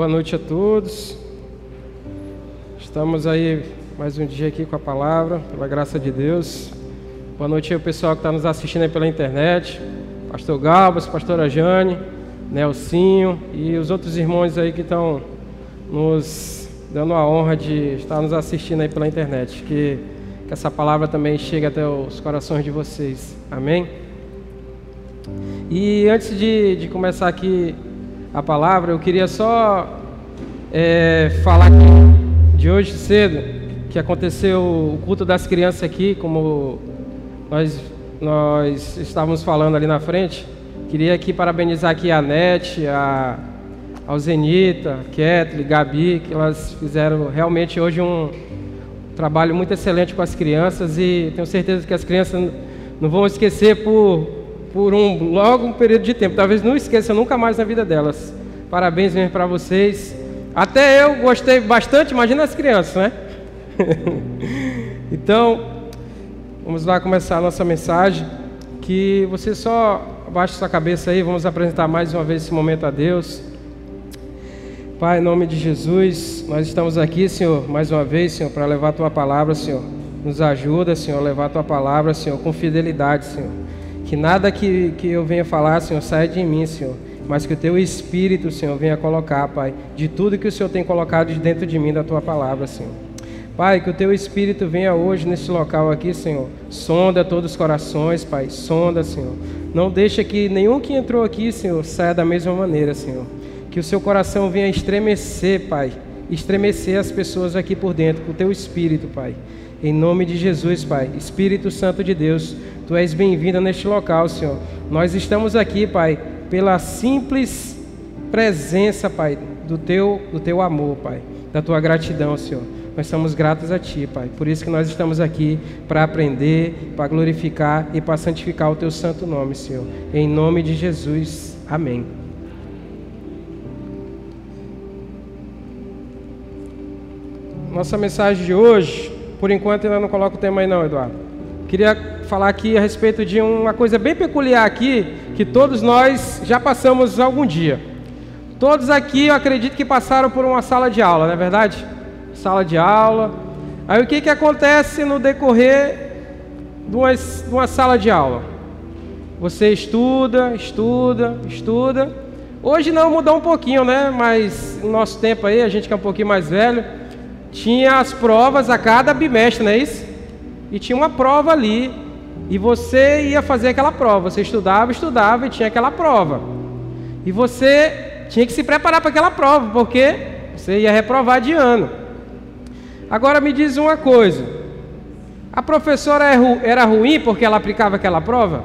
Boa noite a todos. Estamos aí mais um dia aqui com a palavra, pela graça de Deus. Boa noite aí ao pessoal que está nos assistindo aí pela internet. Pastor Galbas, pastora Jane, Nelsinho e os outros irmãos aí que estão nos dando a honra de estar nos assistindo aí pela internet. Que essa palavra também chegue até os corações de vocês. Amém? E antes de começar aqui a palavra, eu queria só falar aqui de hoje cedo, que aconteceu o culto das crianças aqui, como nós estávamos falando ali na frente. Queria aqui parabenizar aqui a Nete, a Zenita, a Kathleen, Gabi, que elas fizeram realmente hoje um trabalho muito excelente com as crianças, e tenho certeza que as crianças não vão esquecer por logo um período de tempo. Talvez não esqueçam nunca mais na vida delas. Parabéns mesmo para vocês. Até eu gostei bastante, imagina as crianças, né? Então, vamos lá começar a nossa mensagem. Que você só abaixe sua cabeça aí, vamos apresentar mais uma vez esse momento a Deus. Pai, em nome de Jesus, nós estamos aqui, Senhor, mais uma vez, Senhor, para levar a Tua palavra, Senhor. Nos ajuda, Senhor, a levar a Tua palavra, Senhor, com fidelidade, Senhor. Que nada que eu venha falar, Senhor, saia de mim, Senhor, mas que o Teu Espírito, Senhor, venha colocar, Pai, de tudo que o Senhor tem colocado dentro de mim, da Tua palavra, Senhor. Pai, que o Teu Espírito venha hoje nesse local aqui, Senhor. Sonda todos os corações, Pai, sonda, Senhor. Não deixa que nenhum que entrou aqui, Senhor, saia da mesma maneira, Senhor. Que o Seu coração venha estremecer, Pai, estremecer as pessoas aqui por dentro, com o Teu Espírito, Pai. Em nome de Jesus, Pai, Espírito Santo de Deus, Tu és bem-vinda neste local, Senhor. Nós estamos aqui, Pai, pela simples presença, Pai, do Teu amor, Pai, da Tua gratidão, Senhor. Nós somos gratos a Ti, Pai. Por isso que nós estamos aqui para aprender, para glorificar e para santificar o Teu santo nome, Senhor. Em nome de Jesus. Amém. Nossa mensagem de hoje, por enquanto ainda não coloco o tema aí não, Eduardo. Queria falar aqui a respeito de uma coisa bem peculiar aqui, que todos nós já passamos algum dia. Todos aqui, eu acredito que passaram por uma sala de aula, não é verdade? Sala de aula. Aí o que acontece no decorrer de uma sala de aula? Você estuda. Hoje não, mudou um pouquinho, né? Mas no nosso tempo aí, a gente que é um pouquinho mais velho, tinha as provas a cada bimestre, não é isso? E tinha uma prova ali, e você ia fazer aquela prova. Você estudava e tinha aquela prova. E você tinha que se preparar para aquela prova, porque você ia reprovar de ano. Agora me diz uma coisa: a professora era ruim porque ela aplicava aquela prova?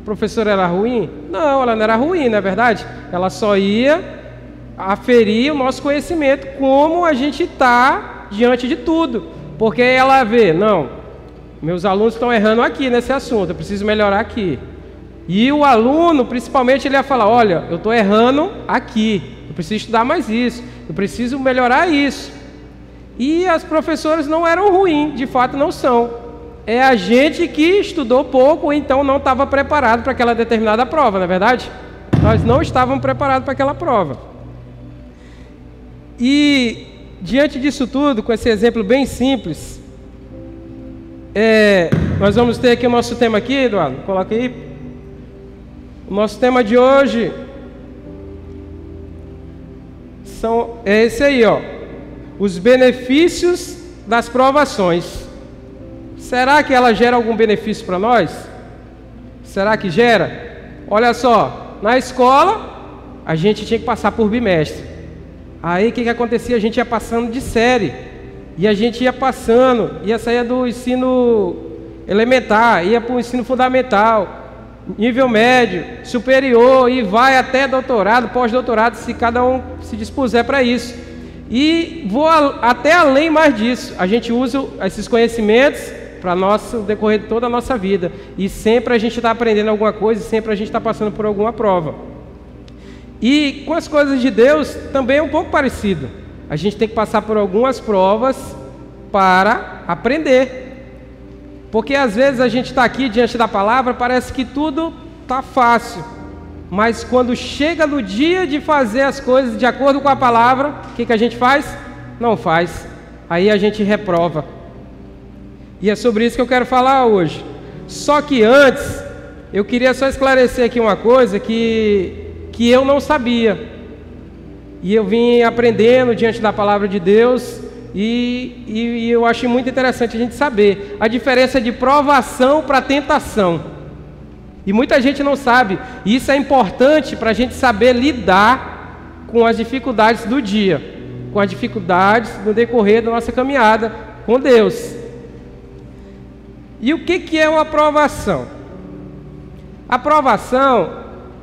A professora era ruim? Não, ela não era ruim, não é verdade? Ela só ia aferir o nosso conhecimento, como a gente está diante de tudo. Porque ela vê, não, meus alunos estão errando aqui nesse assunto, eu preciso melhorar aqui. E o aluno, principalmente, ele ia falar, olha, eu estou errando aqui, eu preciso estudar mais isso, eu preciso melhorar isso. E as professoras não eram ruins, de fato não são. É a gente que estudou pouco, ou então não estava preparado para aquela determinada prova, não é verdade? Nós não estávamos preparados para aquela prova. E diante disso tudo, com esse exemplo bem simples, nós vamos ter aqui o nosso tema aqui, Eduardo, coloca aí. O nosso tema de hoje é esse aí, ó. Os benefícios das provações. Será que ela gera algum benefício para nós? Será que gera? Olha só, na escola a gente tinha que passar por bimestre. Aí o que acontecia? A gente ia passando de série, e a gente ia passando, ia sair do ensino elementar, ia para o ensino fundamental, nível médio, superior, e vai até doutorado, pós-doutorado, se cada um se dispuser para isso. E vou até além mais disso, a gente usa esses conhecimentos para o decorrer de toda a nossa vida, e sempre a gente está aprendendo alguma coisa, e sempre a gente está passando por alguma prova. E com as coisas de Deus também é um pouco parecido. A gente tem que passar por algumas provas para aprender. Porque às vezes a gente está aqui diante da palavra, parece que tudo está fácil. Mas quando chega no dia de fazer as coisas de acordo com a palavra, o que a gente faz? Não faz. Aí a gente reprova. E é sobre isso que eu quero falar hoje. Só que antes, eu queria só esclarecer aqui uma coisa que eu não sabia. E eu vim aprendendo diante da palavra de Deus, e eu achei muito interessante a gente saber a diferença de provação para tentação. E muita gente não sabe, e isso é importante para a gente saber lidar com as dificuldades do dia, com as dificuldades no decorrer da nossa caminhada com Deus. E o que é uma provação? A provação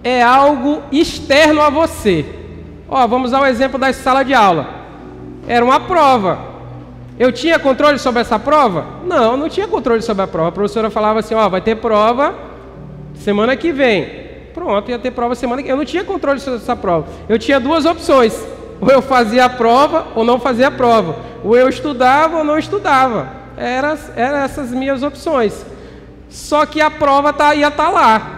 é algo externo a você. Vamos ao exemplo da sala de aula. Era uma prova. Eu tinha controle sobre essa prova? Não tinha controle sobre a prova. A professora falava assim, vai ter prova semana que vem. Pronto, ia ter prova semana que vem. Eu não tinha controle sobre essa prova. Eu tinha duas opções. Ou eu fazia a prova ou não fazia a prova. Ou eu estudava ou não estudava. Eram essas minhas opções. Só que a prova ia estar lá.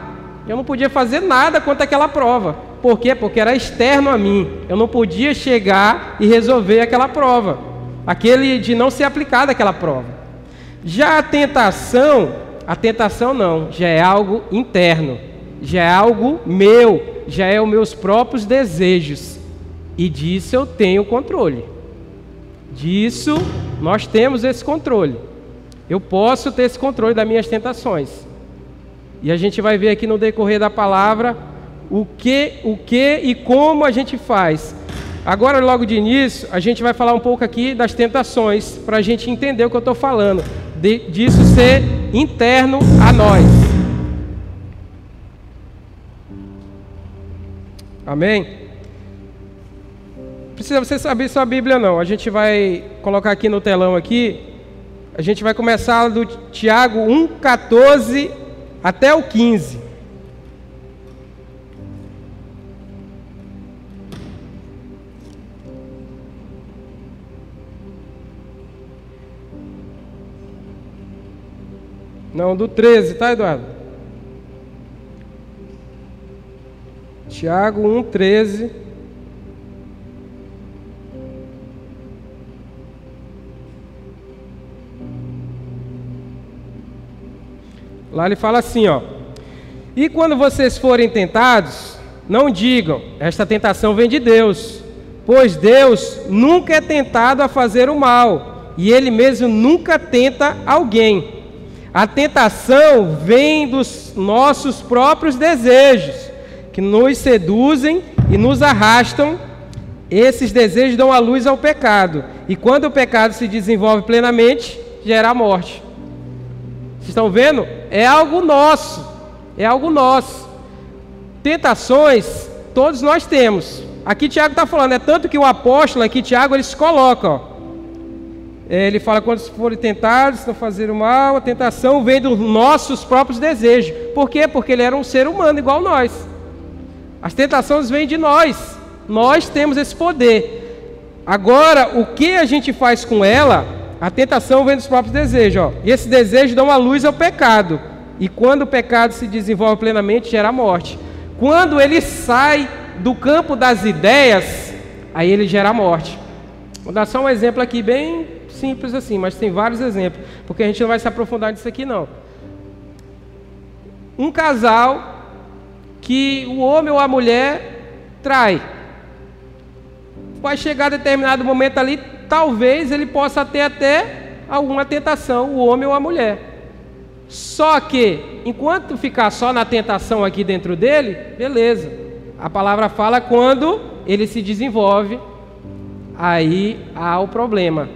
Eu não podia fazer nada quanto àquela prova. Por quê? Porque era externo a mim. Eu não podia chegar e resolver aquela prova. Aquele de não ser aplicada aquela prova. Já a tentação não. Já é algo interno. Já é algo meu. Já é os meus próprios desejos. E disso eu tenho controle. Disso nós temos esse controle. Eu posso ter esse controle das minhas tentações. E a gente vai ver aqui no decorrer da palavra o que e como a gente faz. Agora, logo de início, a gente vai falar um pouco aqui das tentações, para a gente entender o que eu estou falando, disso ser interno a nós. Amém? Não precisa você saber sua Bíblia não, a gente vai colocar aqui no telão aqui, a gente vai começar do Tiago 1:14 até o 15. Não, do 13, tá, Eduardo? Tiago 1:13. Lá ele fala assim, E quando vocês forem tentados, não digam, esta tentação vem de Deus, pois Deus nunca é tentado a fazer o mal, e Ele mesmo nunca tenta alguém. A tentação vem dos nossos próprios desejos, que nos seduzem e nos arrastam. Esses desejos dão a luz ao pecado, e quando o pecado se desenvolve plenamente, gera a morte. Vocês estão vendo? É algo nosso. É algo nosso. Tentações, todos nós temos. Aqui Tiago está falando, é tanto que o apóstolo, aqui Tiago, ele se coloca, ele fala, quando forem tentados, não fazer o mal, a tentação vem dos nossos próprios desejos. Por quê? Porque ele era um ser humano igual nós. As tentações vêm de nós. Nós temos esse poder. Agora, o que a gente faz com ela? A tentação vem dos próprios desejos. E esses desejos dão a luz ao pecado. E quando o pecado se desenvolve plenamente, gera a morte. Quando ele sai do campo das ideias, aí ele gera a morte. Vou dar só um exemplo aqui bem simples assim, mas tem vários exemplos, porque a gente não vai se aprofundar nisso aqui não. Um casal que o homem ou a mulher trai. Vai chegar a determinado momento ali, talvez ele possa ter até alguma tentação, o homem ou a mulher. Só que, enquanto ficar só na tentação aqui dentro dele, beleza. A palavra fala quando ele se desenvolve, aí há o problema.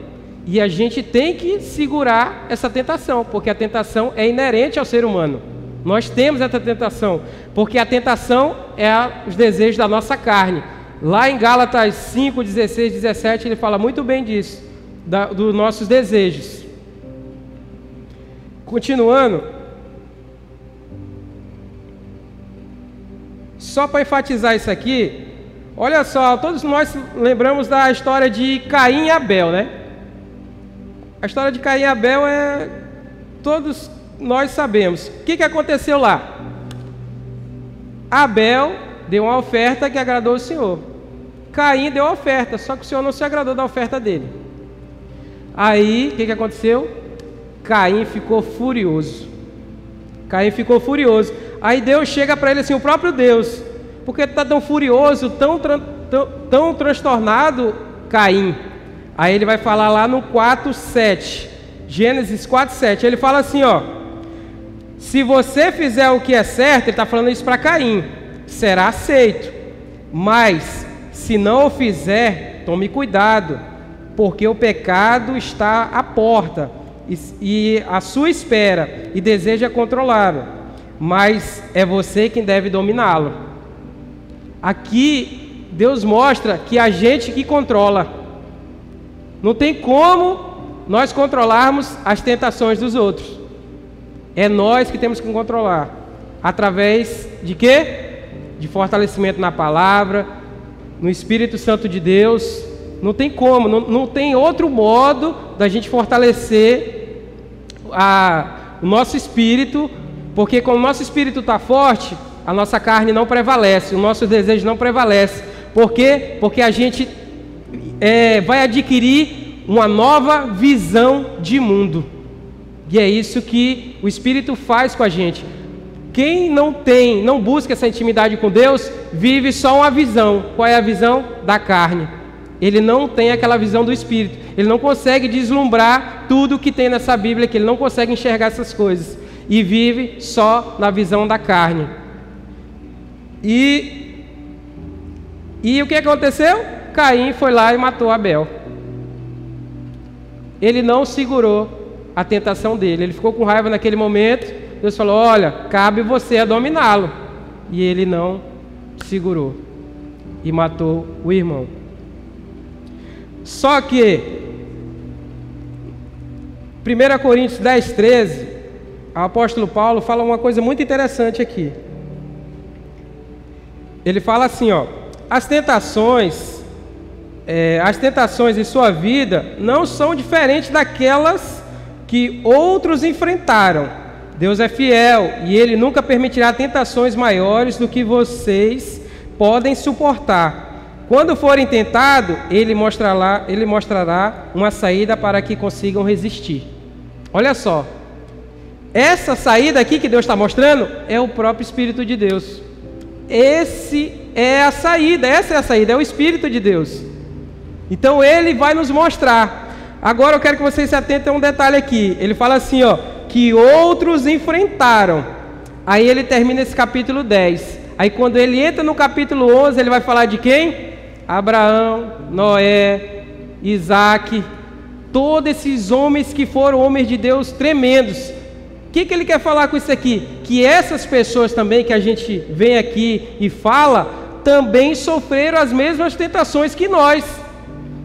E a gente tem que segurar essa tentação, porque a tentação é inerente ao ser humano. Nós temos essa tentação, porque a tentação é os desejos da nossa carne. Lá em Gálatas 5, 16, 17, ele fala muito bem disso, dos nossos desejos. Continuando, só para enfatizar isso aqui, olha só, todos nós lembramos da história de Caim e Abel, né? A história de Caim e Abel todos nós sabemos. O que aconteceu lá? Abel deu uma oferta que agradou o Senhor. Caim deu a oferta, só que o Senhor não se agradou da oferta dele. Aí, o que aconteceu? Caim ficou furioso. Caim ficou furioso. Aí Deus chega para ele assim, o próprio Deus: por que tu está tão furioso, tão transtornado, Caim? Aí ele vai falar lá no 4:7, Gênesis 4:7, ele fala assim, ó: se você fizer o que é certo, ele está falando isso para Caim, será aceito, mas se não o fizer, tome cuidado, porque o pecado está à porta e à sua espera, e deseja controlá-lo, mas é você quem deve dominá-lo. Aqui Deus mostra que a gente que controla. Não tem como nós controlarmos as tentações dos outros. É nós que temos que controlar. Através de quê? De fortalecimento na palavra, no Espírito Santo de Deus. Não tem como, não tem outro modo da gente fortalecer o nosso espírito, porque quando o nosso espírito está forte, a nossa carne não prevalece, o nosso desejo não prevalece. Por quê? Porque a gente vai adquirir uma nova visão de mundo. E é isso que o Espírito faz com a gente. Quem não busca essa intimidade com Deus, vive só uma visão. Qual é a visão? Da carne. Ele não tem aquela visão do Espírito. Ele não consegue deslumbrar tudo que tem nessa Bíblia, que ele não consegue enxergar essas coisas. E vive só na visão da carne. E o que aconteceu? Caim foi lá e matou Abel. Ele não segurou a tentação dele. Ele ficou com raiva naquele momento. Deus falou: olha, cabe você a dominá-lo. E ele não segurou e matou o irmão. Só que 1 Coríntios 10:13, o apóstolo Paulo fala uma coisa muito interessante aqui. Ele fala assim, ó: as tentações em sua vida não são diferentes daquelas que outros enfrentaram. Deus é fiel e Ele nunca permitirá tentações maiores do que vocês podem suportar. Quando forem tentados, Ele mostrará uma saída para que consigam resistir. Olha só, essa saída aqui que Deus está mostrando é o próprio Espírito de Deus. Essa é a saída, é o Espírito de Deus. Então Ele vai nos mostrar. Agora eu quero que vocês se atentem a um detalhe aqui. Ele fala assim, ó: que outros enfrentaram. Aí ele termina esse capítulo 10. Aí quando ele entra no capítulo 11, ele vai falar de quem? Abraão, Noé, Isaac, todos esses homens que foram homens de Deus tremendos. O que ele quer falar com isso aqui? Que essas pessoas também que a gente vem aqui e fala, também sofreram as mesmas tentações que nós.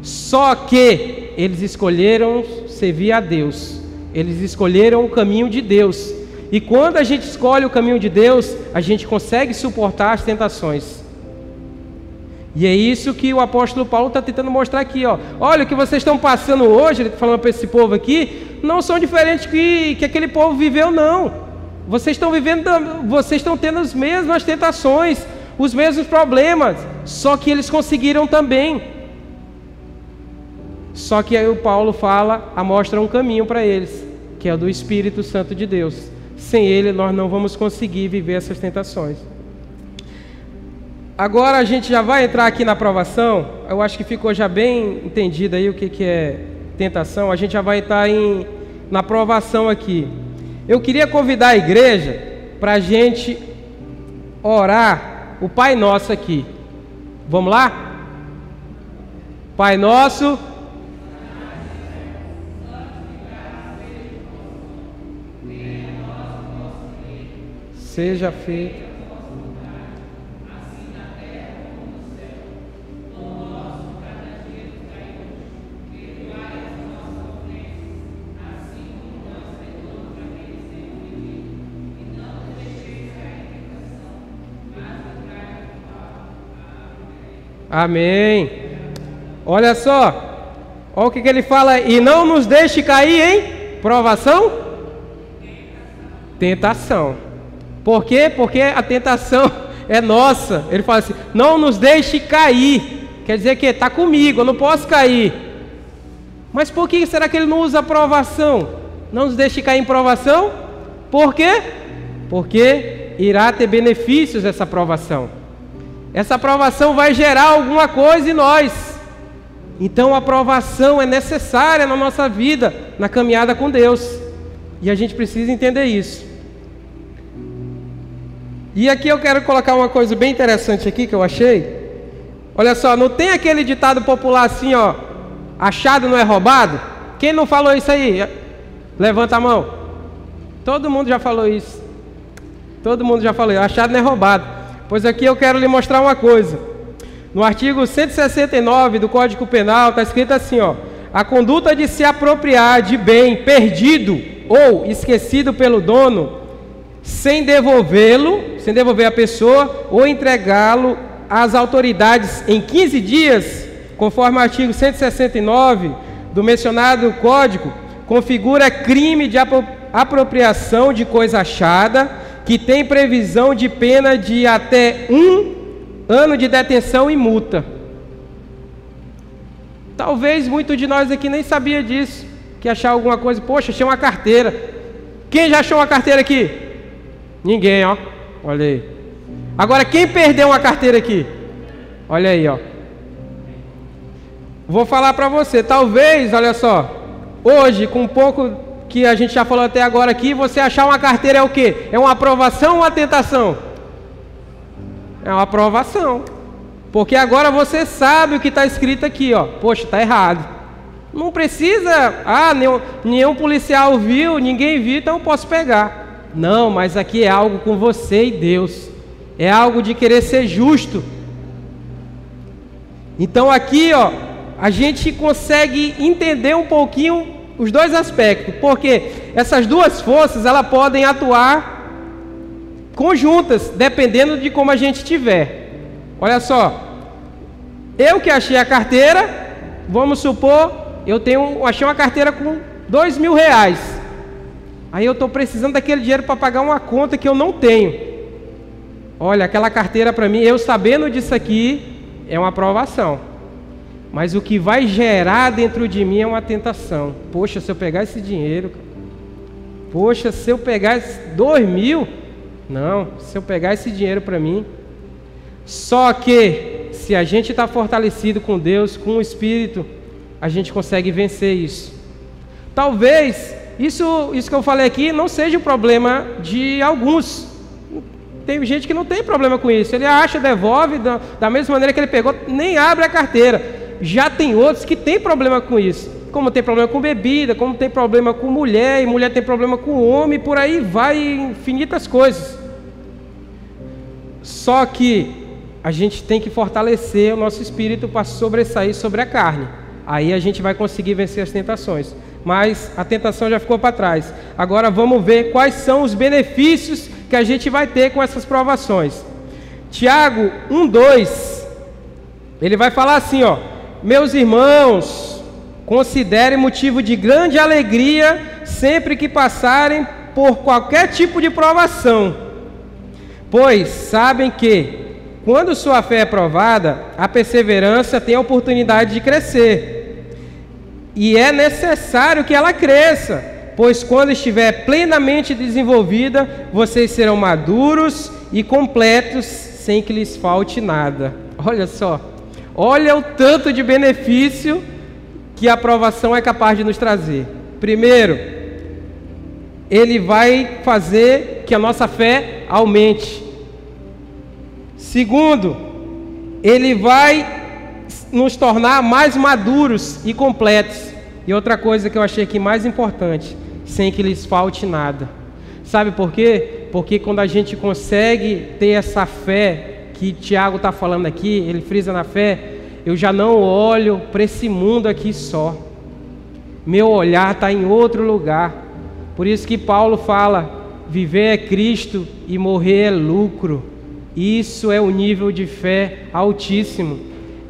Só que eles escolheram servir a Deus. Eles escolheram o caminho de Deus. E quando a gente escolhe o caminho de Deus, a gente consegue suportar as tentações. E é isso que o apóstolo Paulo está tentando mostrar aqui, ó. Olha, o que vocês estão passando hoje, ele está falando para esse povo aqui, não são diferentes que aquele povo viveu, não. Vocês estão tendo as mesmas tentações, os mesmos problemas, só que eles conseguiram também. Só que aí o Paulo mostra um caminho para eles, que é o do Espírito Santo de Deus. Sem ele nós não vamos conseguir viver essas tentações. Agora a gente já vai entrar aqui na provação. Eu acho que ficou já bem entendido aí o que é tentação. A gente já vai entrar na provação aqui. Eu queria convidar a igreja para a gente orar o Pai Nosso aqui. Vamos lá? Pai Nosso, seja feito Amém. Olha só, olha o que ele fala: e não nos deixe cair em provação? Tentação. Por quê? Porque a tentação é nossa. Ele fala assim: não nos deixe cair. Quer dizer que está comigo, eu não posso cair. Mas por que será que ele não usa provação? Não nos deixe cair em provação? Por quê? Porque irá ter benefícios essa provação. Essa provação vai gerar alguma coisa em nós. Então a provação é necessária na nossa vida, na caminhada com Deus. E a gente precisa entender isso. E aqui eu quero colocar uma coisa bem interessante aqui que eu achei. Olha só, não tem aquele ditado popular assim, ó: achado não é roubado? Quem não falou isso aí? Levanta a mão. Todo mundo já falou isso. Todo mundo já falou: achado não é roubado. Pois aqui eu quero lhe mostrar uma coisa. No artigo 169 do Código Penal está escrito assim, ó: a conduta de se apropriar de bem perdido ou esquecido pelo dono, sem devolver a pessoa ou entregá-lo às autoridades em 15 dias, conforme o artigo 169 do mencionado Código, configura crime de apropriação de coisa achada, que tem previsão de pena de até 1 ano de detenção e multa. Talvez muitos de nós aqui nem sabia disso, que achar alguma coisa. Poxa, achei uma carteira. Quem já achou uma carteira aqui? Ninguém, ó. Olha aí. Agora, quem perdeu uma carteira aqui? Olha aí, ó. Vou falar para você. Talvez, olha só, hoje, com um pouco que a gente já falou até agora aqui, você achar uma carteira é o quê? É uma aprovação ou uma tentação? É uma aprovação. Porque agora você sabe o que está escrito aqui, ó. Poxa, está errado. Não precisa, nenhum policial viu, ninguém viu, então eu posso pegar. Não, mas aqui é algo com você e Deus. É algo de querer ser justo. Então aqui, ó, a gente consegue entender um pouquinho os dois aspectos. Porque essas duas forças, elas podem atuar conjuntas, dependendo de como a gente tiver. Olha só, eu que achei a carteira, vamos supor, achei uma carteira com R$2.000. Aí eu estou precisando daquele dinheiro para pagar uma conta que eu não tenho. Olha, aquela carteira para mim, eu sabendo disso aqui, é uma aprovação. Mas o que vai gerar dentro de mim é uma tentação. Poxa, se eu pegar esse dinheiro, poxa, se eu pegar esses R$2.000, não, se eu pegar esse dinheiro para mim. Só que, se a gente está fortalecido com Deus, com o Espírito, a gente consegue vencer isso. Talvez, isso que eu falei aqui não seja o problema de alguns. Tem gente que não tem problema com isso. Ele acha, devolve, da mesma maneira que ele pegou, nem abre a carteira. Já tem outros que tem problema com isso. Como tem problema com bebida, como tem problema com mulher, e mulher tem problema com homem, por aí vai infinitas coisas. Só que a gente tem que fortalecer o nosso espírito para sobressair sobre a carne. Aí a gente vai conseguir vencer as tentações. Mas a tentação já ficou para trás. Agora vamos ver quais são os benefícios que a gente vai ter com essas provações. Tiago 1:2, ele vai falar assim, ó: meus irmãos, considerem motivo de grande alegria sempre que passarem por qualquer tipo de provação, pois sabem que, quando sua fé é provada, a perseverança tem a oportunidade de crescer. E é necessário que ela cresça, pois quando estiver plenamente desenvolvida, vocês serão maduros e completos, sem que lhes falte nada. Olha só, olha o tanto de benefício que a aprovação é capaz de nos trazer. Primeiro, ele vai fazer que a nossa fé aumente. Segundo, ele vai nos tornar mais maduros e completos. E outra coisa que eu achei aqui mais importante, sem que lhes falte nada. Sabe por quê? Porque quando a gente consegue ter essa fé que Tiago está falando aqui, ele frisa na fé, eu já não olho para esse mundo aqui só. Meu olhar está em outro lugar. Por isso que Paulo fala: viver é Cristo e morrer é lucro. Isso é um nível de fé altíssimo.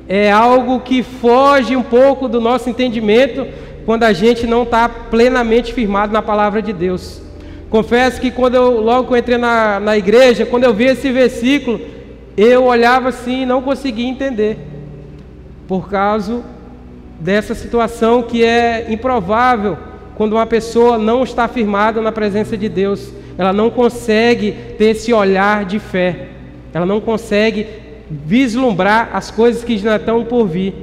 É algo que foge um pouco do nosso entendimento quando a gente não está plenamente firmado na palavra de Deus. Confesso que logo que eu entrei na igreja, quando eu vi esse versículo, eu olhava assim e não conseguia entender, por causa dessa situação que é improvável quando uma pessoa não está firmada na presença de Deus. Ela não consegue ter esse olhar de fé, ela não consegue vislumbrar as coisas que já estão por vir.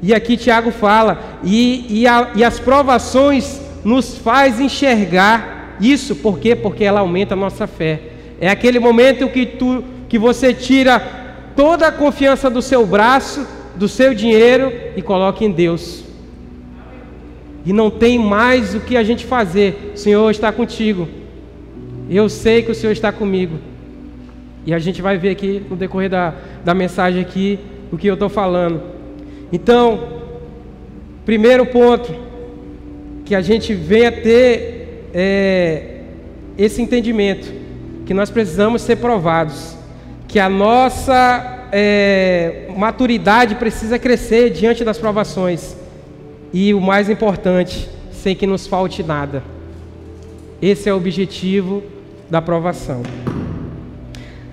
E aqui Tiago fala, e as provações nos faz enxergar isso. Por quê? Porque ela aumenta a nossa fé. É aquele momento que você tira toda a confiança do seu braço, do seu dinheiro e coloca em Deus. E não tem mais o que a gente fazer. O Senhor está contigo. Eu sei que o Senhor está comigo. E a gente vai ver aqui no decorrer da mensagem aqui o que eu estou falando. Então, primeiro ponto que a gente venha ter esse entendimento, que nós precisamos ser provados, que a nossa maturidade precisa crescer diante das provações, e o mais importante, sem que nos falte nada. Esse é o objetivo da provação.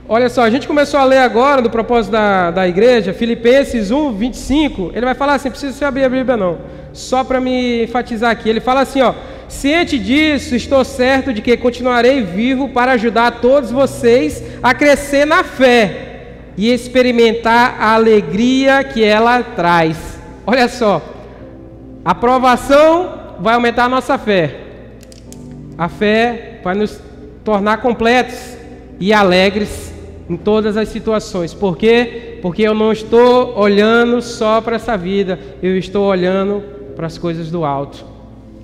Olha só, a gente começou a ler agora do propósito da igreja, Filipenses 1, 25, ele vai falar assim, não precisa você abrir a Bíblia não, só para me enfatizar aqui, ele fala assim, ó: ciente disso, estou certo de que continuarei vivo para ajudar todos vocês a crescer na fé e experimentar a alegria que ela traz. Olha só, a provação vai aumentar a nossa fé. A fé vai nos tornar completos e alegres em todas as situações. Por quê? Porque eu não estou olhando só para essa vida, eu estou olhando para as coisas do alto.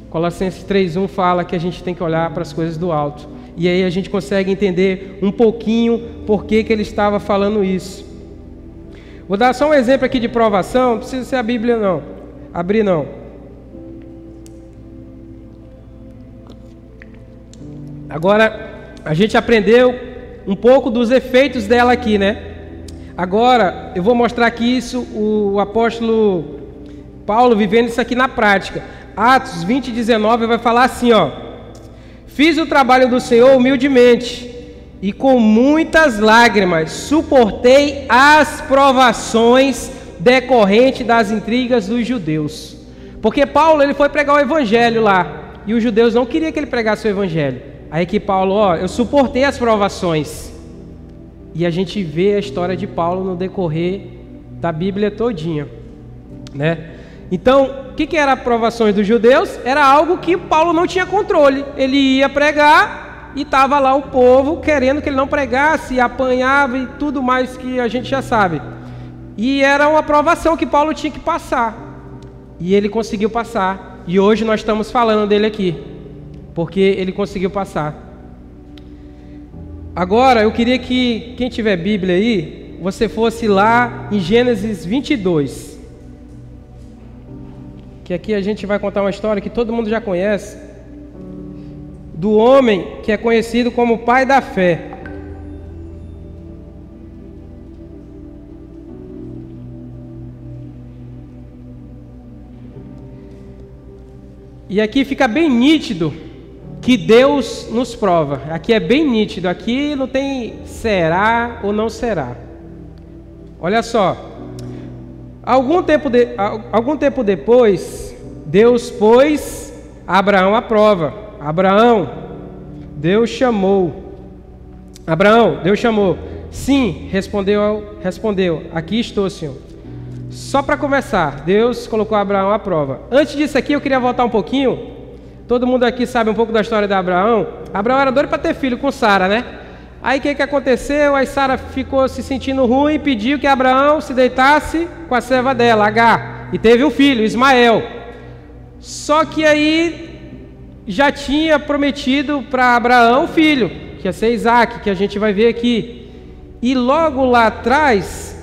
Colossenses 3:1 fala que a gente tem que olhar para as coisas do alto. E aí a gente consegue entender um pouquinho por que ele estava falando isso. Vou dar só um exemplo aqui de provação, não precisa ser a Bíblia não, abrir não. Agora, a gente aprendeu um pouco dos efeitos dela aqui, né? Agora, eu vou mostrar aqui isso, o apóstolo Paulo vivendo isso aqui na prática. Atos 20:19 vai falar assim, ó: fiz o trabalho do Senhor humildemente e com muitas lágrimas suportei as provações decorrentes das intrigas dos judeus. Porque Paulo, ele foi pregar o evangelho lá, e os judeus não queriam que ele pregasse o evangelho. Aí que Paulo, ó, eu suportei as provações. E a gente vê a história de Paulo no decorrer da Bíblia todinha, né? Então, o que era provações dos judeus? Era algo que Paulo não tinha controle. Ele ia pregar e estava lá o povo querendo que ele não pregasse, apanhava e tudo mais que a gente já sabe. E era uma provação que Paulo tinha que passar. E ele conseguiu passar. E hoje nós estamos falando dele aqui, porque ele conseguiu passar. Agora, eu queria que quem tiver Bíblia aí, você fosse lá em Gênesis 22. Que aqui a gente vai contar uma história que todo mundo já conhece, do homem que é conhecido como o pai da fé. E aqui fica bem nítido que Deus nos prova. Aqui é bem nítido, aqui não tem será ou não será. Olha só, algum tempo depois, Deus pôs Abraão à prova. Abraão, Deus chamou. Sim, respondeu, aqui estou, Senhor. Só para conversar, Deus colocou Abraão à prova. Antes disso aqui, eu queria voltar um pouquinho. Todo mundo aqui sabe um pouco da história de Abraão. Abraão era doido para ter filho com Sara, né? Aí o que aconteceu? Aí Sara ficou se sentindo ruim e pediu que Abraão se deitasse com a serva dela, Agar. E teve um filho, Ismael. Só que aí já tinha prometido para Abraão um filho, que ia ser Isaac, que a gente vai ver aqui. E logo lá atrás,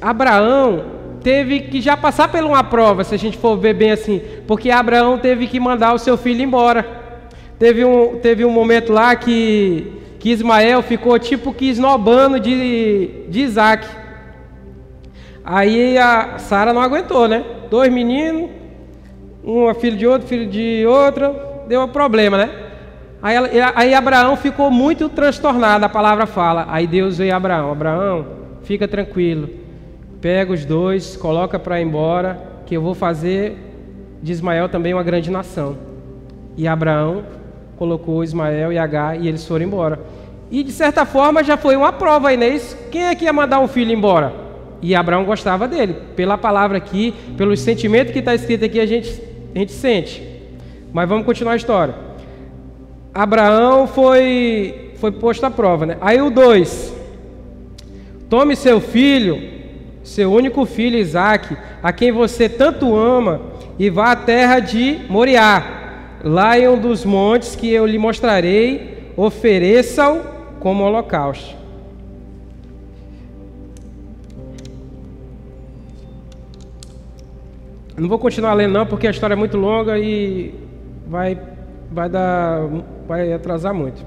Abraão teve que já passar por uma prova, se a gente for ver bem assim, porque Abraão teve que mandar o seu filho embora. Teve um momento lá que Ismael ficou tipo que esnobando de Isaac. Aí a Sara não aguentou, né? 2 meninos, um filho de outro, filho de outra, deu um problema, né? Aí Abraão ficou muito transtornado, a palavra fala. Aí Deus veio a Abraão: Abraão, fica tranquilo, pega os dois, coloca para ir embora, que eu vou fazer de Ismael também uma grande nação. E Abraão colocou Ismael e Agar e eles foram embora. E de certa forma já foi uma prova aí, né? Quem é que ia mandar um filho embora? E Abraão gostava dele. Pela palavra aqui, pelo sentimento que está escrito aqui, a gente sente. Mas vamos continuar a história. Abraão foi posto à prova, né? Aí o 2: tome seu filho, seu único filho Isaque, a quem você tanto ama, e vá à terra de Moriá, lá em um dos montes que eu lhe mostrarei, ofereça-o como holocausto. Não vou continuar lendo não, porque a história é muito longa e vai atrasar muito.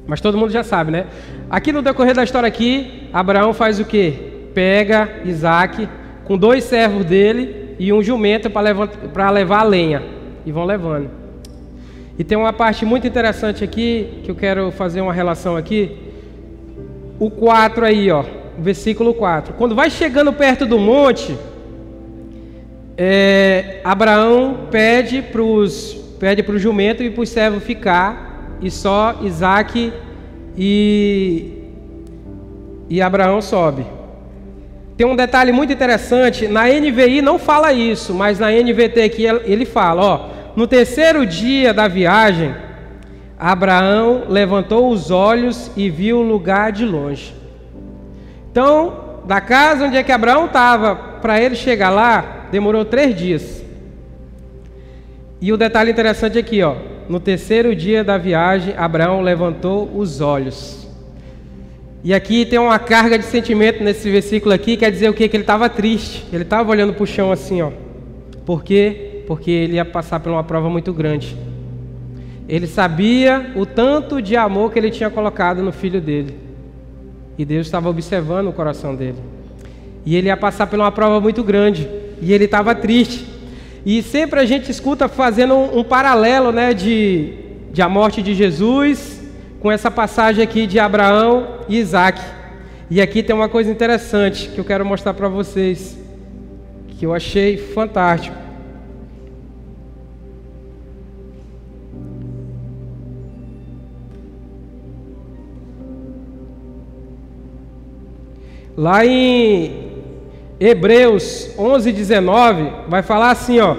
Mas todo mundo já sabe, né? Aqui no decorrer da história aqui, Abraão faz o quê? Pega Isaque com 2 servos dele e um jumento para levar a lenha. E vão levando. E tem uma parte muito interessante aqui, que eu quero fazer uma relação aqui. O 4 aí, ó. O versículo 4. Quando vai chegando perto do monte, Abraão pede para o jumento e para o servo ficar, e só Isaque e Abraão sobe. Tem um detalhe muito interessante, na NVI não fala isso, mas na NVT aqui ele fala, ó: no terceiro dia da viagem, Abraão levantou os olhos e viu o lugar de longe. Então, da casa onde é que Abraão estava, para ele chegar lá, demorou 3 dias. E o detalhe interessante aqui, ó: no terceiro dia da viagem, Abraão levantou os olhos. E aqui tem uma carga de sentimento nesse versículo aqui, quer dizer o quê? Que ele estava triste, ele estava olhando para o chão assim, ó. Por quê? Porque ele ia passar por uma prova muito grande. Ele sabia o tanto de amor que ele tinha colocado no filho dele. E Deus estava observando o coração dele. E ele ia passar por uma prova muito grande. E ele estava triste. E sempre a gente escuta fazendo um paralelo, né, de a morte de Jesus com essa passagem aqui de Abraão e Isaque. E aqui tem uma coisa interessante que eu quero mostrar para vocês, que eu achei fantástico. Lá em Hebreus 11:19 vai falar assim, ó.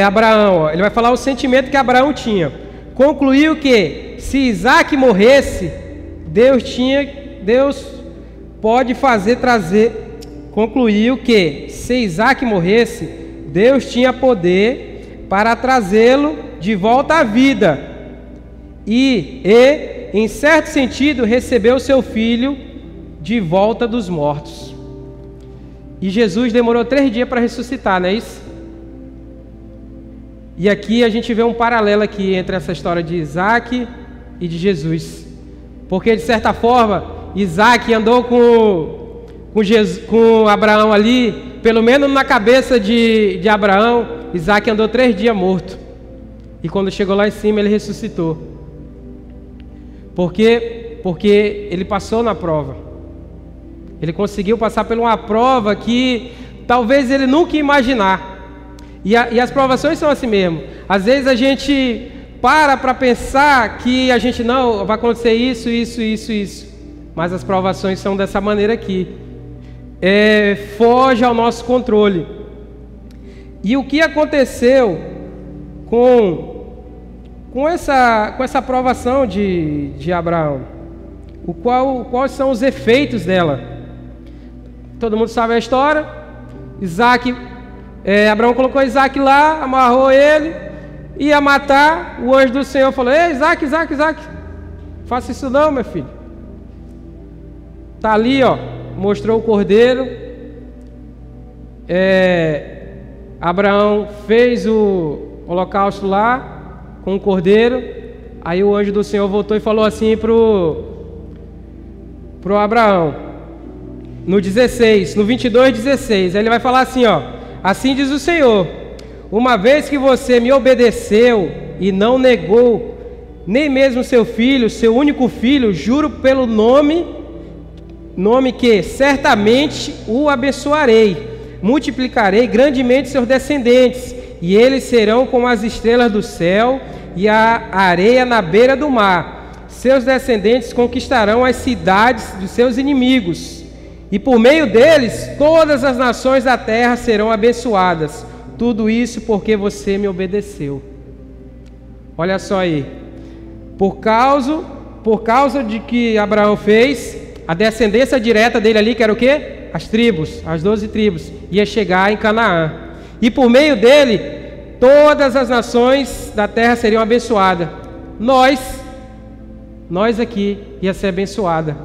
Abraão, ó, ele vai falar o sentimento que Abraão tinha. Concluiu que se Isaque morresse, concluiu que se Isaque morresse, Deus tinha poder para trazê-lo de volta à vida. E em certo sentido, recebeu seu filho de volta dos mortos. E Jesus demorou 3 dias para ressuscitar, não é isso? E aqui a gente vê um paralelo aqui entre essa história de Isaque e de Jesus. Porque de certa forma, Isaque andou com Abraão ali, pelo menos na cabeça de Abraão, Isaque andou 3 dias morto. E quando chegou lá em cima, ele ressuscitou. Por quê? Porque ele passou na prova. Ele conseguiu passar por uma prova que talvez ele nunca ia imaginar. E as provações são assim mesmo. Às vezes a gente para pensar que a gente não vai acontecer isso. Mas as provações são dessa maneira aqui. Foge ao nosso controle. E o que aconteceu com essa provação de Abraão? Quais são os efeitos dela? Todo mundo sabe a história. Abraão colocou Isaque lá, amarrou ele, ia matar. O anjo do Senhor falou: ei, Isaque, faça isso não, meu filho. Está ali, ó, mostrou o cordeiro. Abraão fez o holocausto lá com o cordeiro. Aí o anjo do Senhor voltou e falou assim pro Abraão, no 22:16, aí ele vai falar assim, ó: assim diz o Senhor: uma vez que você me obedeceu e não negou nem mesmo seu filho, seu único filho, juro pelo nome que certamente o abençoarei, multiplicarei grandemente seus descendentes, e eles serão como as estrelas do céu e a areia na beira do mar. Seus descendentes conquistarão as cidades dos seus inimigos, e por meio deles todas as nações da terra serão abençoadas. Tudo isso porque você me obedeceu. Olha só aí. Por causa de que Abraão fez, a descendência direta dele ali, que era o quê? As tribos, as 12 tribos, ia chegar em Canaã. E por meio dele, todas as nações da terra seriam abençoadas. Nós aqui ia ser abençoada.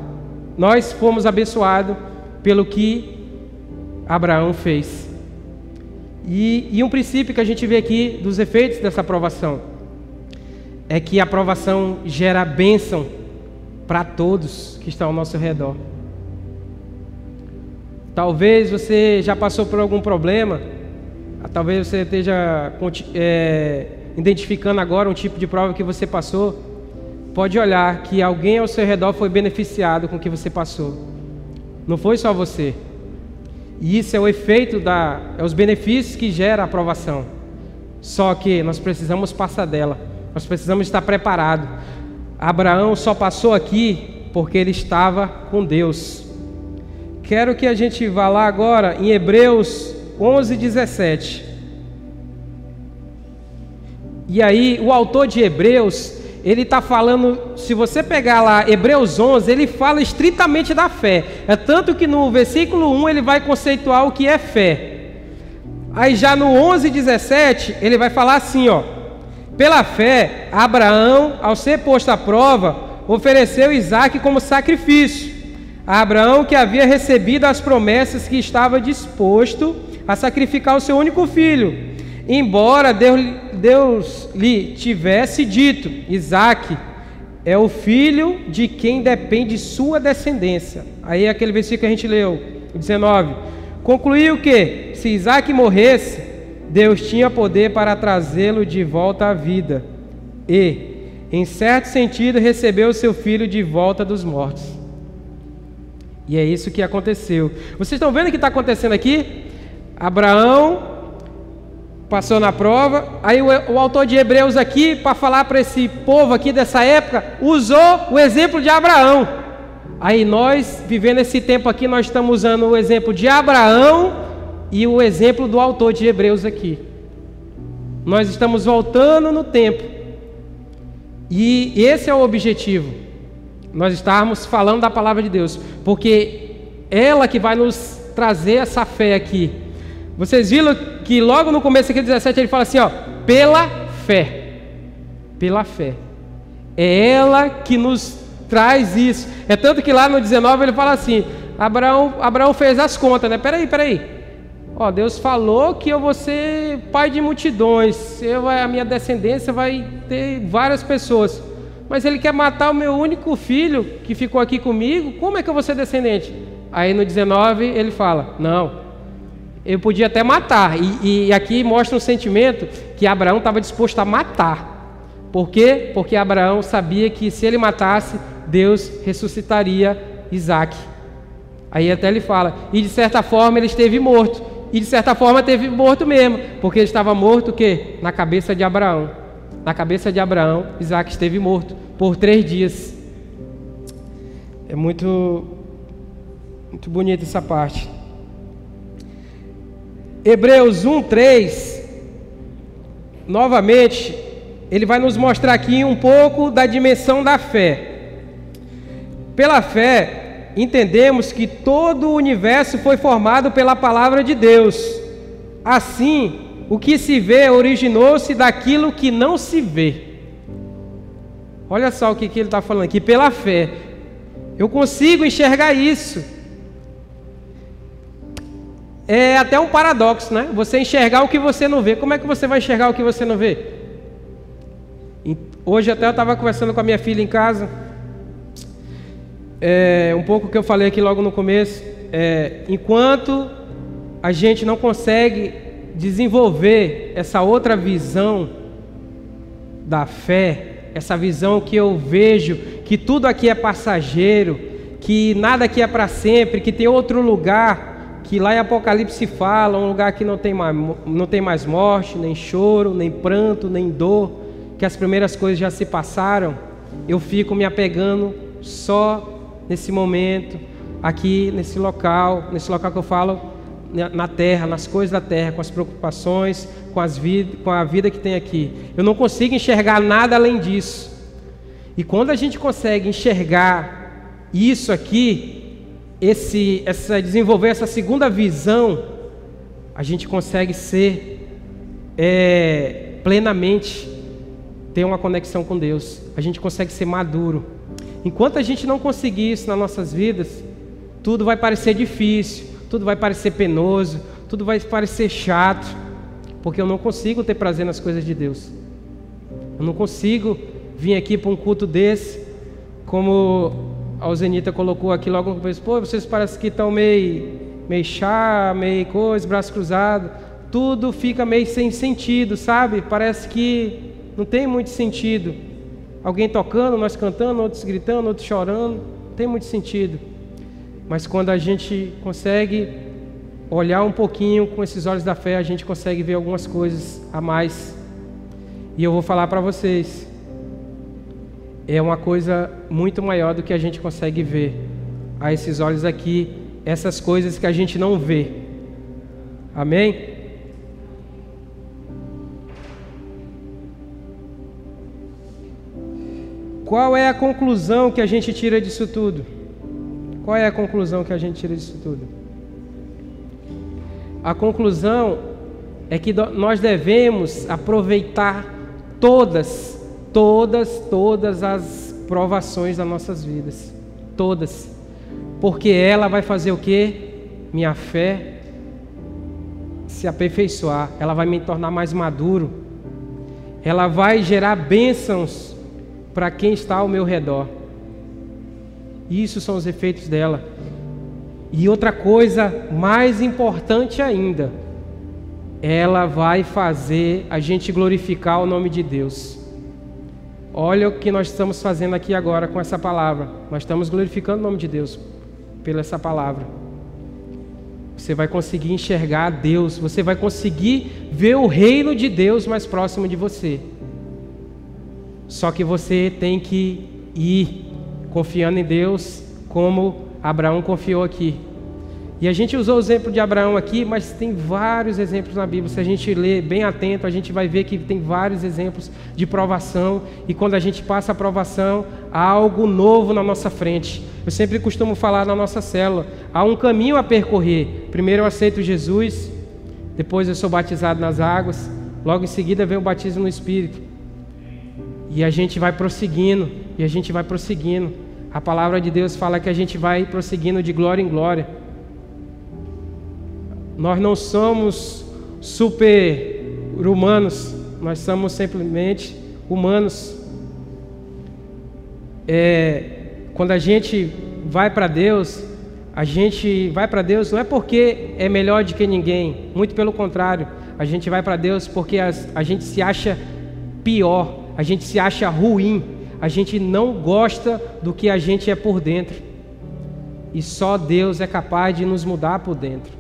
Nós fomos abençoados pelo que Abraão fez. E um princípio que a gente vê aqui dos efeitos dessa aprovação é que a aprovação gera bênção para todos que estão ao nosso redor. Talvez você já passou por algum problema, talvez você esteja identificando agora um tipo de prova que você passou. Pode olhar que alguém ao seu redor foi beneficiado com o que você passou. Não foi só você. E isso é o efeito os benefícios que gera a aprovação. Só que nós precisamos passar dela. Nós precisamos estar preparados. Abraão só passou aqui porque ele estava com Deus. Quero que a gente vá lá agora em Hebreus 11:17. E aí o autor de Hebreus, ele está falando, se você pegar lá Hebreus 11, ele fala estritamente da fé. É tanto que no versículo 1 ele vai conceituar o que é fé. Aí já no 11:17 ele vai falar assim, ó: pela fé, Abraão, ao ser posto à prova, ofereceu Isaque como sacrifício. Abraão, que havia recebido as promessas, que estava disposto a sacrificar o seu único filho, embora Deus lhe tivesse dito: Isaque é o filho de quem depende sua descendência. Aí aquele versículo que a gente leu, o 19, concluiu que, se Isaque morresse, Deus tinha poder para trazê-lo de volta à vida e, em certo sentido, recebeu o seu filho de volta dos mortos. E é isso que aconteceu. Vocês estão vendo o que está acontecendo aqui? Abraão passou na prova. Aí o autor de Hebreus aqui, para falar para esse povo aqui dessa época, usou o exemplo de Abraão. Aí nós, vivendo esse tempo aqui, nós estamos usando o exemplo de Abraão e o exemplo do autor de Hebreus aqui. Nós estamos voltando no tempo. E esse é o objetivo. Nós estarmos falando da palavra de Deus, porque ela que vai nos trazer essa fé aqui. Vocês viram que logo no começo aqui do 17 ele fala assim, ó: pela fé. Pela fé. É ela que nos traz isso. É tanto que lá no 19 ele fala assim: Abraão fez as contas, né? Peraí. Ó, Deus falou que eu vou ser pai de multidões, a minha descendência vai ter várias pessoas. Mas ele quer matar o meu único filho que ficou aqui comigo, como é que eu vou ser descendente? Aí no 19 ele fala: não, eu podia até matar. E aqui mostra um sentimento que Abraão estava disposto a matar. Por quê? Porque Abraão sabia que se ele matasse, Deus ressuscitaria Isaque. Aí até ele fala: e de certa forma ele esteve morto. E de certa forma teve morto mesmo, porque ele estava morto o quê? Na cabeça de Abraão. Na cabeça de Abraão, Isaque esteve morto por 3 dias. É muito bonita essa parte. Hebreus 1:3, novamente, ele vai nos mostrar aqui um pouco da dimensão da fé. Pela fé, entendemos que todo o universo foi formado pela palavra de Deus. Assim, o que se vê originou-se daquilo que não se vê. Olha só o que ele está falando aqui. Pela fé, eu consigo enxergar isso. É até um paradoxo, né? Você enxergar o que você não vê. Como é que você vai enxergar o que você não vê? Hoje até eu estava conversando com a minha filha em casa. Um pouco que eu falei aqui logo no começo. Enquanto a gente não consegue desenvolver essa outra visão da fé, essa visão que eu vejo que tudo aqui é passageiro, que nada aqui é para sempre, que tem outro lugar, que lá em Apocalipse fala, um lugar que não tem mais morte, nem choro, nem pranto, nem dor, que as primeiras coisas já se passaram. Eu fico me apegando só nesse momento, aqui nesse local que eu falo, na terra, nas coisas da terra, com as preocupações, com a vida que tem aqui. Eu não consigo enxergar nada além disso. E quando a gente consegue enxergar isso aqui, desenvolver essa segunda visão, a gente consegue ser plenamente ter uma conexão com Deus. A gente consegue ser maduro. Enquanto a gente não conseguir isso nas nossas vidas, tudo vai parecer difícil, tudo vai parecer penoso, tudo vai parecer chato, porque eu não consigo ter prazer nas coisas de Deus. Eu não consigo vir aqui para um culto desse, como a Alzenita colocou aqui logo no começo. Pô, vocês parecem que estão meio chá, meio coisa, braço cruzado. Tudo fica meio sem sentido, sabe? Parece que não tem muito sentido. Alguém tocando, nós cantando, outros gritando, outros chorando. Não tem muito sentido. Mas quando a gente consegue olhar um pouquinho com esses olhos da fé, a gente consegue ver algumas coisas a mais. E eu vou falar para vocês, é uma coisa muito maior do que a gente consegue ver a esses olhos aqui, essas coisas que a gente não vê. Amém? Qual é a conclusão que a gente tira disso tudo? Qual é a conclusão que a gente tira disso tudo? A conclusão é que nós devemos aproveitar todas as provações das nossas vidas. Todas. Porque ela vai fazer o quê? Minha fé se aperfeiçoar. Ela vai me tornar mais maduro. Ela vai gerar bênçãos para quem está ao meu redor. Isso são os efeitos dela. E outra coisa mais importante ainda, ela vai fazer a gente glorificar o nome de Deus. Olha o que nós estamos fazendo aqui agora com essa palavra. Nós estamos glorificando o nome de Deus pela essa palavra. Você vai conseguir enxergar Deus, você vai conseguir ver o reino de Deus mais próximo de você. Só que você tem que ir confiando em Deus, como Abraão confiou aqui. E a gente usou o exemplo de Abraão aqui, mas tem vários exemplos na Bíblia. Se a gente ler bem atento, a gente vai ver que tem vários exemplos de provação. E quando a gente passa a provação, há algo novo na nossa frente. Eu sempre costumo falar na nossa célula, há um caminho a percorrer. Primeiro eu aceito Jesus, depois eu sou batizado nas águas, logo em seguida vem o batismo no Espírito. E a gente vai prosseguindo, e a gente vai prosseguindo. A palavra de Deus fala que a gente vai prosseguindo de glória em glória. Nós não somos super-humanos, nós somos simplesmente humanos. Quando a gente vai para Deus, não é porque é melhor do que ninguém, muito pelo contrário. A gente vai para Deus porque a gente se acha pior, a gente se acha ruim, a gente não gosta do que a gente é por dentro. E só Deus é capaz de nos mudar por dentro.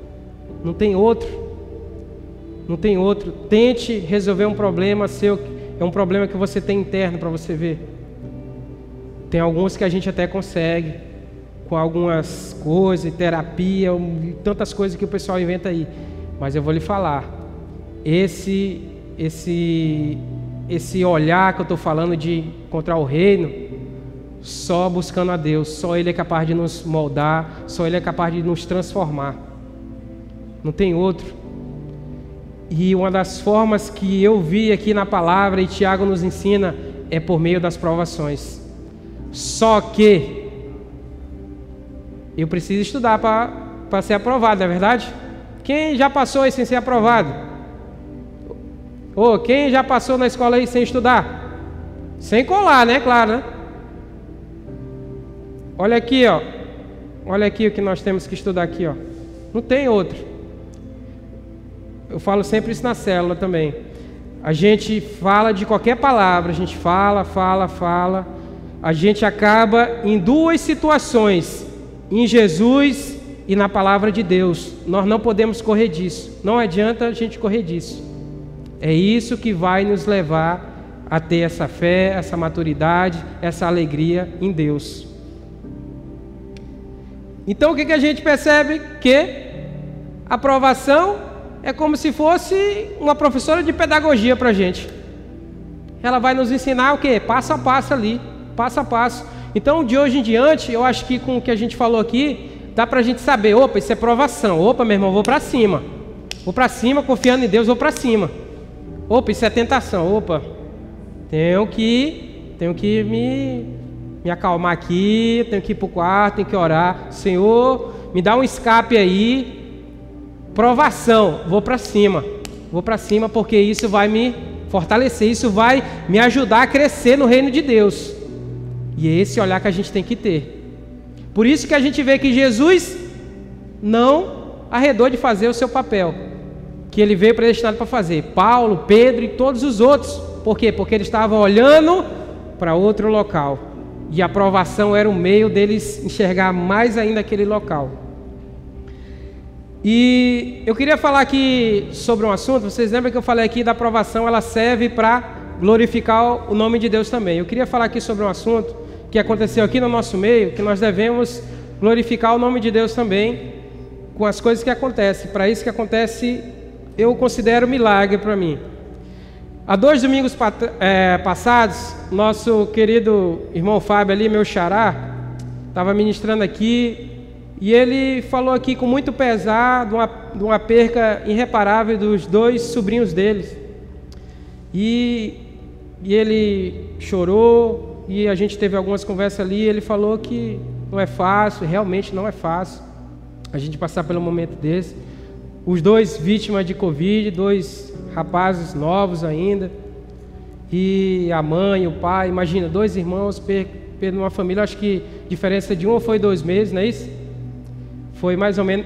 Não tem outro. Não tem outro. Tente resolver um problema seu, é um problema que você tem interno para você ver. Tem alguns que a gente até consegue, com algumas coisas, terapia, tantas coisas que o pessoal inventa aí. Mas eu vou lhe falar, esse olhar que eu estou falando de encontrar o reino, só buscando a Deus, só Ele é capaz de nos moldar, só Ele é capaz de nos transformar. Não tem outro. E uma das formas que eu vi aqui na palavra, e Tiago nos ensina, é por meio das provações. Só que eu preciso estudar para ser aprovado, não é verdade? Quem já passou aí sem ser aprovado? Quem já passou na escola aí sem estudar? Sem colar, né? Claro, né? Olha aqui, ó. Olha aqui o que nós temos que estudar aqui, ó. Não tem outro. Eu falo sempre isso na célula também. a gente fala de qualquer palavra, a gente fala, a gente acaba em duas situações, em Jesus e na palavra de Deus. Nós não podemos correr disso, não adianta a gente correr disso. É isso que vai nos levar a ter essa fé, essa maturidade, essa alegria em Deus. Então o que a gente percebe? Que a aprovação é como se fosse uma professora de pedagogia para a gente. Ela vai nos ensinar o quê? Passo a passo ali, passo a passo. Então de hoje em diante, eu acho que com o que a gente falou aqui, dá para a gente saber, opa, isso é provação, opa, meu irmão, vou para cima, confiando em Deus, vou para cima. Opa, isso é tentação, opa, tenho que me acalmar aqui, tenho que ir para o quarto, tenho que orar. Senhor, me dá um escape aí. Provação, vou para cima porque isso vai me fortalecer, isso vai me ajudar a crescer no reino de Deus. E é esse olhar que a gente tem que ter. Por isso que a gente vê que Jesus não arredou de fazer o seu papel, que ele veio predestinado para fazer. Paulo, Pedro e todos os outros. Por quê? Porque eles estavam olhando para outro local. E a aprovação era o meio deles enxergar mais ainda aquele local. E eu queria falar aqui sobre um assunto. Vocês lembram que eu falei aqui da aprovação, ela serve para glorificar o nome de Deus também. Eu queria falar aqui sobre um assunto que aconteceu aqui no nosso meio, que nós devemos glorificar o nome de Deus também com as coisas que acontecem. Para isso que acontece, eu considero milagre para mim. Há 2 domingos passados, nosso querido irmão Fábio ali, meu xará, estava ministrando aqui, e ele falou aqui com muito pesar de uma perca irreparável dos 2 sobrinhos deles. E ele chorou, e a gente teve algumas conversas ali, ele falou que não é fácil, realmente não é fácil a gente passar pelo momento desse. Os 2 vítimas de Covid, 2 rapazes novos ainda, e a mãe, o pai, imagina, 2 irmãos perdendo uma família. Acho que a diferença de um foi 2 meses, não é isso? Foi mais ou menos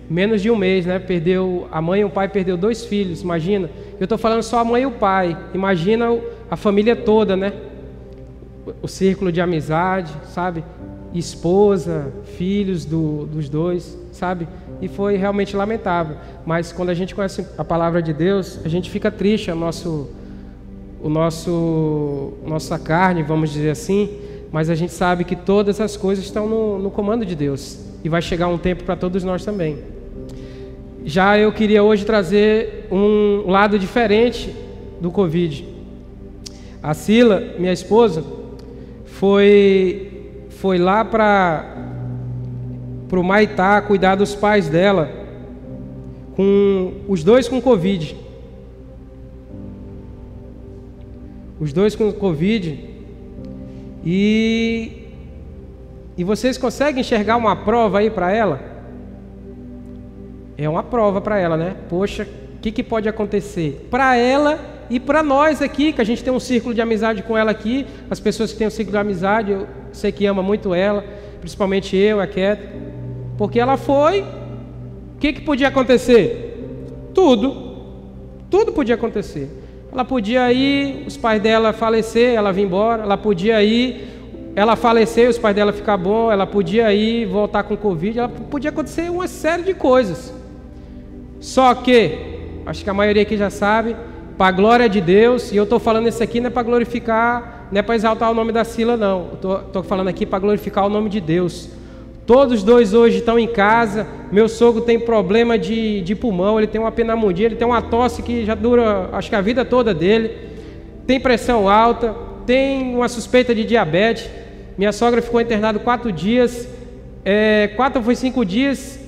menos de um mês, né? Perdeu a mãe e o pai, perdeu 2 filhos, imagina. Eu estou falando só a mãe e o pai, imagina a família toda, né? O círculo de amizade, sabe? Esposa, filhos dos 2, sabe? E foi realmente lamentável. Mas quando a gente conhece a palavra de Deus, a gente fica triste, nossa carne, vamos dizer assim, mas a gente sabe que todas as coisas estão no comando de Deus. E vai chegar um tempo para todos nós também. Já eu queria hoje trazer um lado diferente do Covid. A Sila, minha esposa, foi lá para o Maitá cuidar dos pais dela, com os 2 com Covid. Os 2 com Covid. E vocês conseguem enxergar uma prova aí para ela? É uma prova para ela, né? Poxa, o que pode acontecer? Para ela e para nós aqui, que a gente tem um círculo de amizade com ela aqui, as pessoas que têm um círculo de amizade, eu sei que ama muito ela, principalmente eu, a Cat, porque ela foi, o que podia acontecer? Tudo podia acontecer. Ela podia ir, os pais dela falecer, ela vir embora, ela podia ir, ela falecer, os pais dela ficar bom, ela podia ir, voltar com Covid, ela podia acontecer uma série de coisas. Só que, acho que a maioria aqui já sabe, para a glória de Deus, e eu estou falando isso aqui não é para glorificar, não é para exaltar o nome da Sila, não. Estou falando aqui para glorificar o nome de Deus. Todos os 2 hoje estão em casa. Meu sogro tem problema de pulmão, ele tem uma pneumonia, ele tem uma tosse que já dura, acho que a vida toda dele. Tem pressão alta, tem uma suspeita de diabetes. Minha sogra ficou internada 4 dias, 4 ou 5 dias,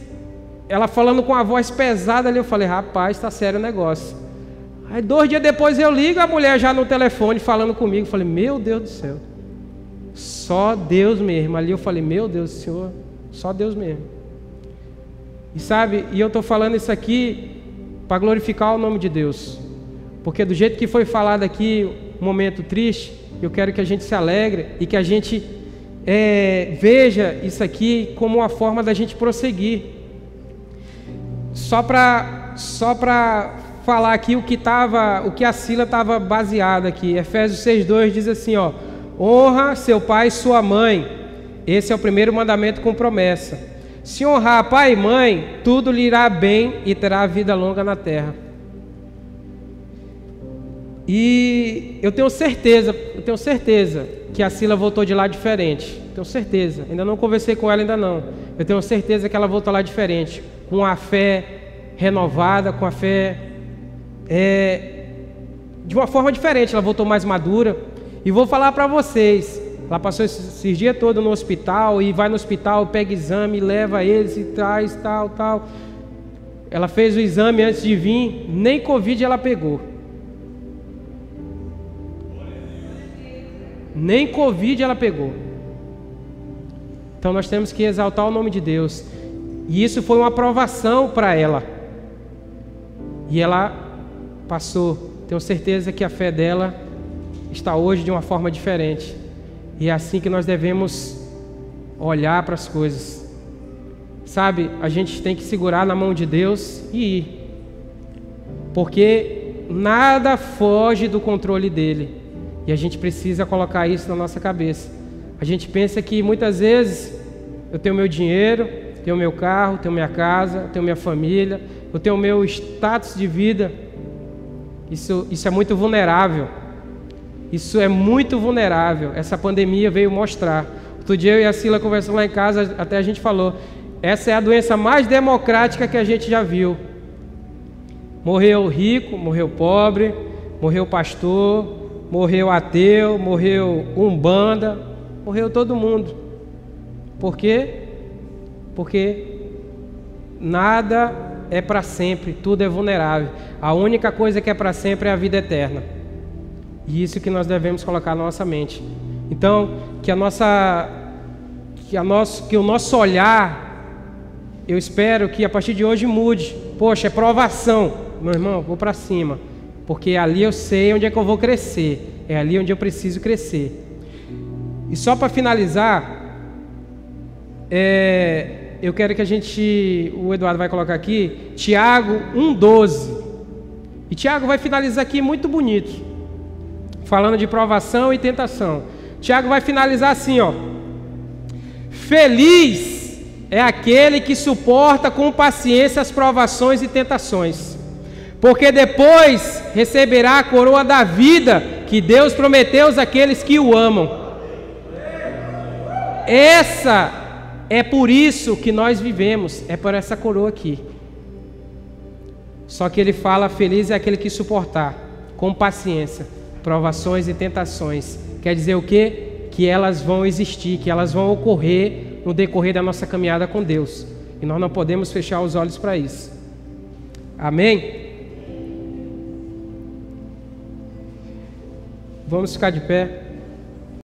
ela falando com a voz pesada ali. Eu falei, rapaz, está sério o negócio. Aí 2 dias depois eu ligo, a mulher já no telefone falando comigo. Eu falei, meu Deus do céu, só Deus mesmo. Ali eu falei, meu Deus do Senhor, só Deus mesmo. E sabe, e eu estou falando isso aqui para glorificar o nome de Deus, porque do jeito que foi falado aqui, um momento triste, eu quero que a gente se alegre e que a gente veja isso aqui como uma forma da gente prosseguir. Só para falar aqui o que a Sila estava baseada aqui. Efésios 6:2 diz assim, ó: honra seu pai e sua mãe. Esse é o primeiro mandamento com promessa. Se honrar pai e mãe, tudo lhe irá bem e terá vida longa na terra. E eu tenho certeza que a Sila voltou de lá diferente. Tenho certeza. Ainda não conversei com ela, ainda não. Eu tenho certeza que ela voltou lá diferente, com a fé renovada, com a fé de uma forma diferente. Ela voltou mais madura. E vou falar para vocês, ela passou esses dias todos no hospital, e vai no hospital, pega exame, leva eles e traz, tal. Ela fez o exame antes de vir, nem Covid ela pegou. Nem Covid ela pegou. Então nós temos que exaltar o nome de Deus. E isso foi uma aprovação para ela. E ela passou. Tenho certeza que a fé dela está hoje de uma forma diferente. E é assim que nós devemos olhar para as coisas. Sabe, a gente tem que segurar na mão de Deus e ir. Porque nada foge do controle dele. E a gente precisa colocar isso na nossa cabeça. A gente pensa que muitas vezes eu tenho meu dinheiro, tenho meu carro, tenho minha casa, tenho minha família, eu tenho meu status de vida. Isso é muito vulnerável. Isso é muito vulnerável. Essa pandemia veio mostrar. Outro dia eu e a Sila conversando lá em casa, até a gente falou, essa é a doença mais democrática que a gente já viu. Morreu rico, morreu pobre, morreu pastor, morreu ateu, morreu umbanda, morreu todo mundo. Por quê? Porque nada é para sempre, tudo é vulnerável. A única coisa que é para sempre é a vida eterna. E isso que nós devemos colocar na nossa mente. Então, que o nosso olhar, eu espero que a partir de hoje mude. Poxa, é provação. Meu irmão, vou para cima. Porque ali eu sei onde é que eu vou crescer. É ali onde eu preciso crescer. E só para finalizar, eu quero que o Eduardo vai colocar aqui, Tiago 1,12. E Tiago vai finalizar aqui muito bonito, falando de provação e tentação. Tiago vai finalizar assim, ó: feliz é aquele que suporta com paciência as provações e tentações, porque depois receberá a coroa da vida que Deus prometeu àqueles que o amam. É por isso que nós vivemos, é por essa coroa aqui. Só que ele fala, feliz é aquele que suportar com paciência provações e tentações. Quer dizer o quê? Que elas vão existir, que elas vão ocorrer no decorrer da nossa caminhada com Deus. E nós não podemos fechar os olhos para isso. Amém? Vamos ficar de pé.